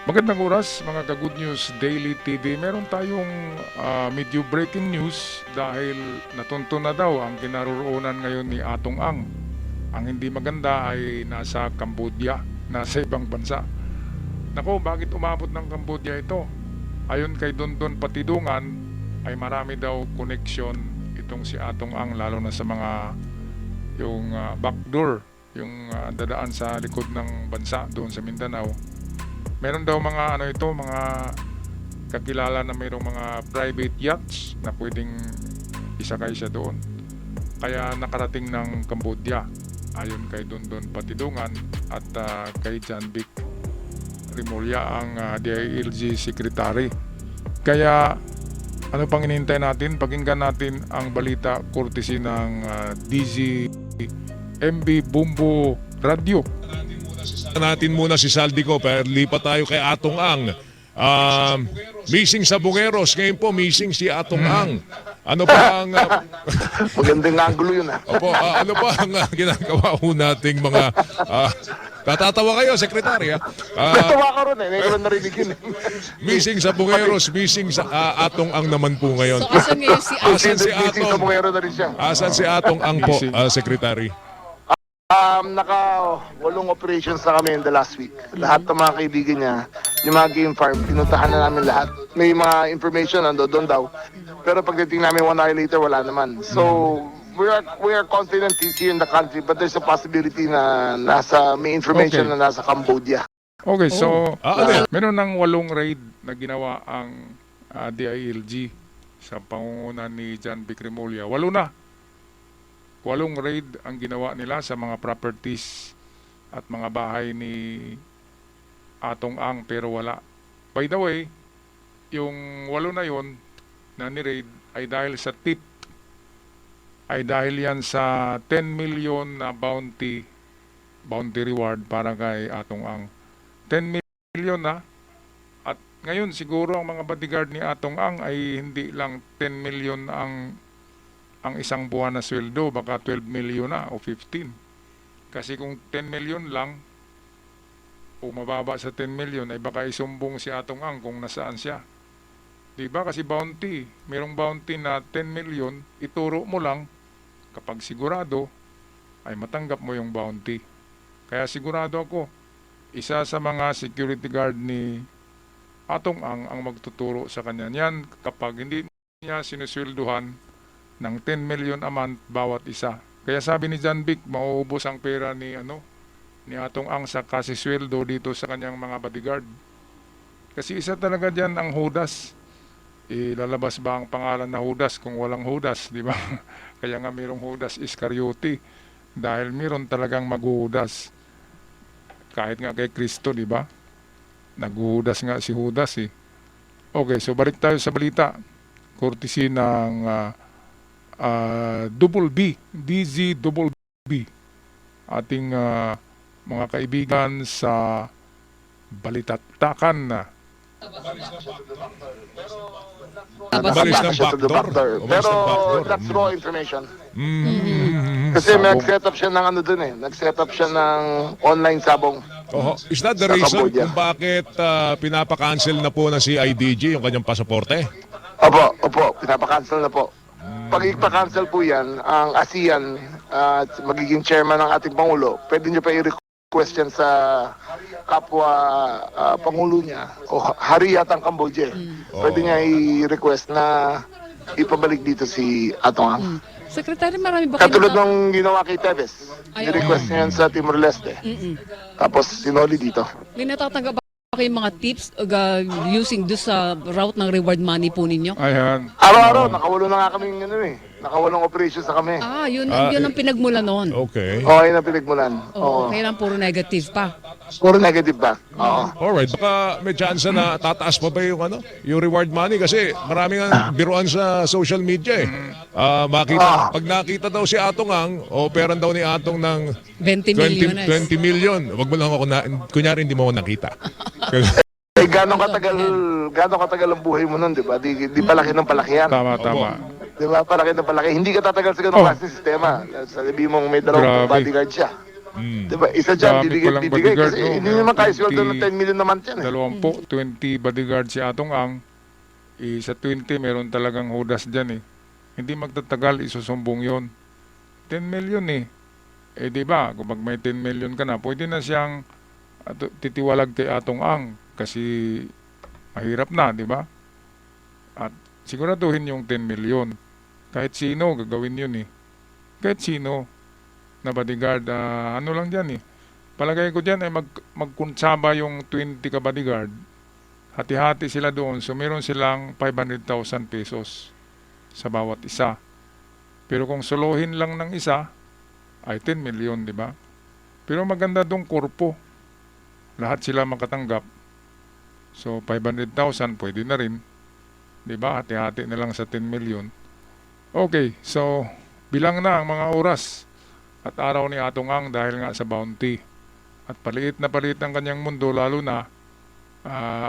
Magandang oras mga ka-Good News Daily TV. Meron tayong medyo breaking news dahil natunto na daw ang kinaroroonan ngayon ni Atong Ang. Ang hindi maganda ay nasa Cambodia, nasa ibang bansa. Nako, bakit umabot ng Cambodia ito? Ayon kay Dondon Patidungan ay marami daw connection itong si Atong Ang, lalo na sa mga yung backdoor, yung dadaan sa likod ng bansa doon sa Mindanao. Meron daw mga mga kakilala na mayroong mga private yachts na pwedeng isakay siya doon. Kaya nakarating ng Cambodia ayon kay Dondon Patidungan at kay John Vic Rimulya ang DILG Secretary. Kaya ano pang inintay natin? Pakinggan natin ang balita courtesy ng DZ MB Bumbo Radio. Natin muna si Saldico, pero lipat tayo kay Atong Ang. Missing sa Bungeros. Ngayon po, missing si Atong Ang. Ano pa ang... Magandang angulo yun Opo, ano pa ang ginagawa ho nating mga... tatatawa kayo, Sekretary. Natawa ka ron ngayon ko lang narinig yun Missing sa Bungeros, missing sa Atong Ang naman po ngayon. So, asan ngayon si Asan si Missing sa Atong? Bungero na rin siya. Asan si Atong Ang po, Sekretary? Naka-walong operations na kami in the last week. Lahat ng mga kaibigan niya, yung mga game farm, pinuntahan na namin lahat. May mga information doon daw. Pero pagdating namin 1 hour later, wala naman. So, we are confident he's here in the country, but there's a possibility na may information Okay. na nasa Cambodia. Okay, so ano yan? meron ng 8 raid na ginawa ang DILG sa pangunguna ni John Vic Rimulya. 8 na. 8 raid ang ginawa nila sa mga properties at mga bahay ni Atong Ang, pero wala. By the way, yung 8 na yon na ni-raid ay dahil sa tip, ay dahil yan sa 10 million na bounty reward para kay Atong Ang. 10 million na. At ngayon siguro ang mga bodyguard ni Atong Ang ay hindi lang 10 million ang isang buwan na sweldo, baka 12 million na o 15. Kasi kung 10 million lang o mababa sa 10 million ay baka isumbong si Atong Ang kung nasaan siya. Diba? Kasi bounty, merong bounty na 10 million, ituro mo lang, kapag sigurado ay matanggap mo yung bounty. Kaya sigurado ako, isa sa mga security guard ni Atong Ang magtuturo sa kanya niyan kapag hindi niya sinuswelduhan ng 10 million a month bawat isa. Kaya sabi ni John Vic, mauubos ang pera ni Atong Ang sa kasisweldo dito sa kanyang mga bodyguard. Kasi isa talaga diyan ang Judas. Ilalabas ba ang pangalan na Judas kung walang Judas, di ba? Kaya nga mayroong Judas Iscariote dahil mayroon talagang maghuhudas. Kahit nga kay Kristo, di ba? Naghuhudas nga si Judas eh. Okay, so balik tayo sa balita. Courtesy ng Double B, DZ Double B, ating mga kaibigan sa Balitatakan na. Umalis ng Siya to the backdoor. backdoor. Pero that's raw information. Kasi nag-set up siya ng dun nag-set up siya ng online sabong. Is that the Sa reason Cambodia. kung bakit pinapakancel na po ng CIDG yung kanyang pasaporte? Opo, pinapakancel na po. Pag ipa-cancel po yan, ang ASEAN at magiging chairman ng ating Pangulo, pwede nyo pa i-request yan sa kapwa Pangulo niya o hari yata ang Cambodia. Pwede niya i-request na ipabalik dito si Atong Ang. Secretary, marami ba Katulad ng ginawa kay Tevez. Ay, I-request niya yan sa Timor-Leste. Tapos sinoli dito. May natatanggap ba kayong mga tips using do sa route ng reward money po ninyo? Ayan. Araw-araw, nakawalo na nga kami nakawalong operations na kami. Yun ang pinagmula noon. Okay. Okay na pinagmulan. Oo. Kailan puro negative pa. Puro negative ba? Oo. Alright, baka may chance na tataas pa ba yung reward money kasi maraming biruan sa social media eh. Pag nakita daw si Atong Ang, operan daw ni Atong ng 20 million. 20 million. Wag mo lang ako kunyari hindi mo ako nakita. Gano'ng katagal ang buhay mo nun, di ba? Di palaki ng palaki yan. Tama. Di ba? Palaki ng palaki. Hindi ka tatagal sa ganung klaseng sistema. Sabi mong may dalawang Grabe. bodyguard siya. Diba? Isa dyan, Dami palang bibigay. bodyguard, Kasi no? hindi Meron naman kaya sweldo 20 ng 10 million naman yan. 20 bodyguard si Atong Ang. Sa 20, meron talagang hudas dyan eh. Hindi magtatagal, isusumbong yon. 10 million eh. Di ba, kung pag may 10 million ka na, pwede na siyang titiwalag kay Atong Ang kasi mahirap na, di ba? At siguraduhin yung 10 million. Kahit sino, gagawin yun eh. Kahit sino na bodyguard, ano lang dyan eh. Palagay ko dyan ay magkunsaba yung 20 ka bodyguard. Hati-hati sila doon. So meron silang 500,000 pesos sa bawat isa. Pero kung solohin lang ng isa, ay 10 million, di ba? Pero maganda dong korpo. Lahat sila makatanggap. So 500,000 pwede na rin. Di ba? Hati-hati na lang sa 10 million. Okay, so bilang na ang mga oras at araw ni Atong Ang dahil nga sa bounty. At paliit na paliit ang kanyang mundo, lalo na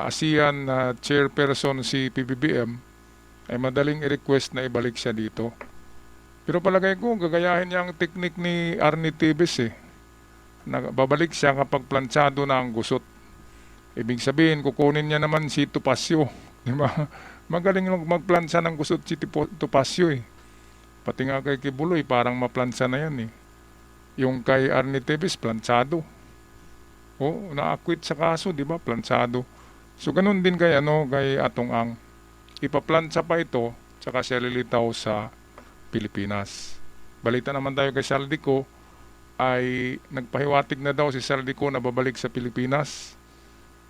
ASEAN chairperson si PBBM, ay madaling i-request na ibalik siya dito. Pero palagay ko, gagayahin niya ang teknik ni Arnie Tevez eh. Babalik siya kapag planchado na ang gusot. Ibig sabihin, kukunin niya naman si Topacio. Di ba? Magaling magplansa ng gusot si Topacio eh. Pati nga kay Kibuloy, parang maplansa na yan eh. Yung kay Arnie Tevez, planchado. O, na-acquit sa kaso, di ba? Planchado. So, ganun din kay Atong Ang. Ipaplansa pa ito, tsaka siya lilitaw sa Pilipinas. Balita naman tayo kay Saldico, ay nagpahiwatig na daw si Saldico na babalik sa Pilipinas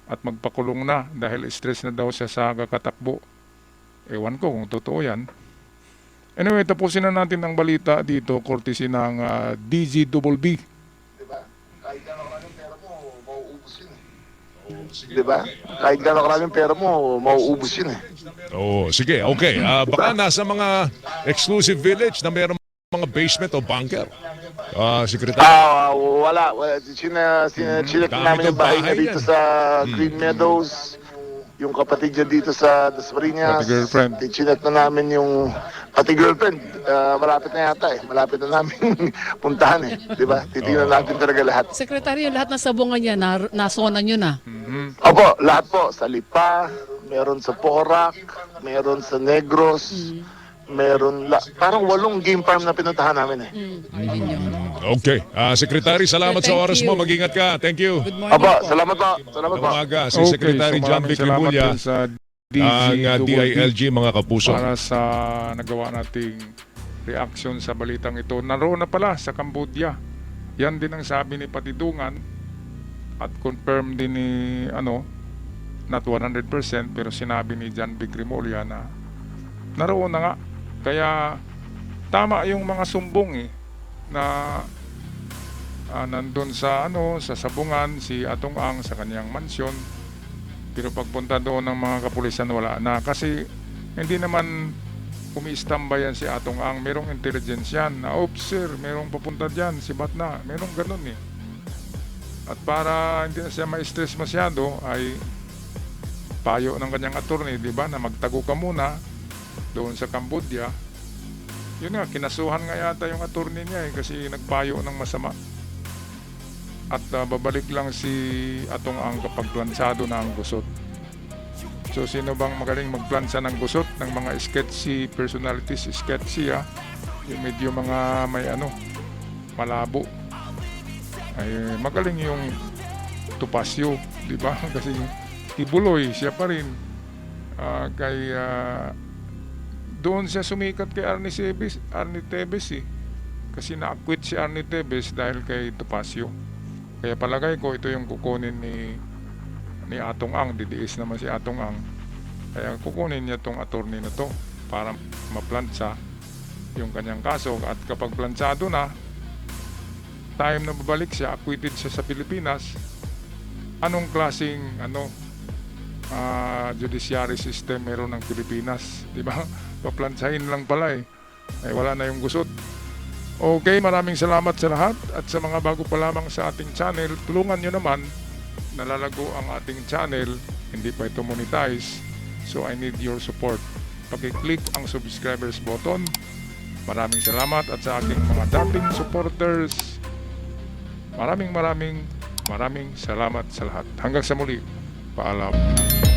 at magpakulong na dahil stress na daw siya sa kakatakbo. Ewan ko kung totoo yan. Anyway, tapusin na natin ang balita dito, courtesy ng DZBB. Diba? Kahit gano'ng karaming pera mo, mauubos yun eh. Diba? Kahit gano'ng karaming pera mo, mauubos yun eh. Oh, sige, okay. Baka nasa mga exclusive village na mayroong mga basement o bunker. Sekretary. Wala. Chinek namin yung bahay niya dito sa Green Meadows. Yung kapatid niya dito sa Dasmariñas. Pati girlfriend. Chinek na namin yung pati girlfriend. Malapit na yata eh. Malapit na namin puntahan eh. Diba? Titingnan natin talaga lahat. Sekretary, yung lahat ng sabungan niya, nasonan nyo na. Opo, lahat po. Sa Lipa, meron sa Porac, meron sa Negros, meron parang 8 game farm na pinuntahan namin eh. Ayun yun. Okay. Secretary, salamat sa Thank oras you. mo. Mag-ingat ka. Thank you. Good morning Opo, po. salamat po. Salamat po. Umaga, si Secretary John maraming Vic salamat Rimulya din sa ang DILG, mga kapuso. para sa nagawa nating reaction sa balitang ito. Naroon na pala sa Cambodia. Yan din ang sabi ni Patidungan at confirm din ni not 100% pero sinabi ni John Vic Rimulya na naroon na nga. Kaya tama yung mga sumbong eh na nandun sa sa sabungan si Atong Ang sa kanyang mansyon. Pero pagpunta doon ng mga kapulisan wala na kasi hindi naman umi-standby yan si Atong Ang. Merong intelligence yan na sir, merong papunta dyan, sibat na. Merong ganun eh. At para hindi na siya ma-stress masyado ay payo ng kanyang attorney, di ba, na magtago ka muna doon sa Cambodia. Yun nga, kinasuhan nga yata yung attorney niya eh, kasi nagpayo ng masama. At babalik lang si Atong Ang kapag plansado na ang gusot. So sino bang magaling magplansa ng gusot ng mga sketchy personalities, sketchy yung medyo mga may malabo. Ay magaling yung Topacio, di ba? Kasi Kibuloy, siya pa rin. Doon siya sumikat kay Arnie Tevez eh. Kasi na-acquit si Arnie Tevez dahil kay Topacio. Kaya palagay ko ito yung kukunin ni Atong Ang. Didiis naman si Atong Ang. Kaya kukunin niya tong attorney na to para maplansa yung kanyang kaso. At kapag plansado na, time na babalik siya, acquitted siya sa Pilipinas, anong klaseng judiciary system meron ng Pilipinas, di ba? Paplansahin lang pala eh. Ay wala na yung gusot. Okay, maraming salamat sa lahat at sa mga bago pa lamang sa ating channel, tulungan nyo naman, nalalago ang ating channel, hindi pa ito monetize, so I need your support. Paki-click ang subscribers button. Maraming salamat at sa aking mga dating supporters, Maraming salamat sa lahat. Hanggang sa muli. Paalam.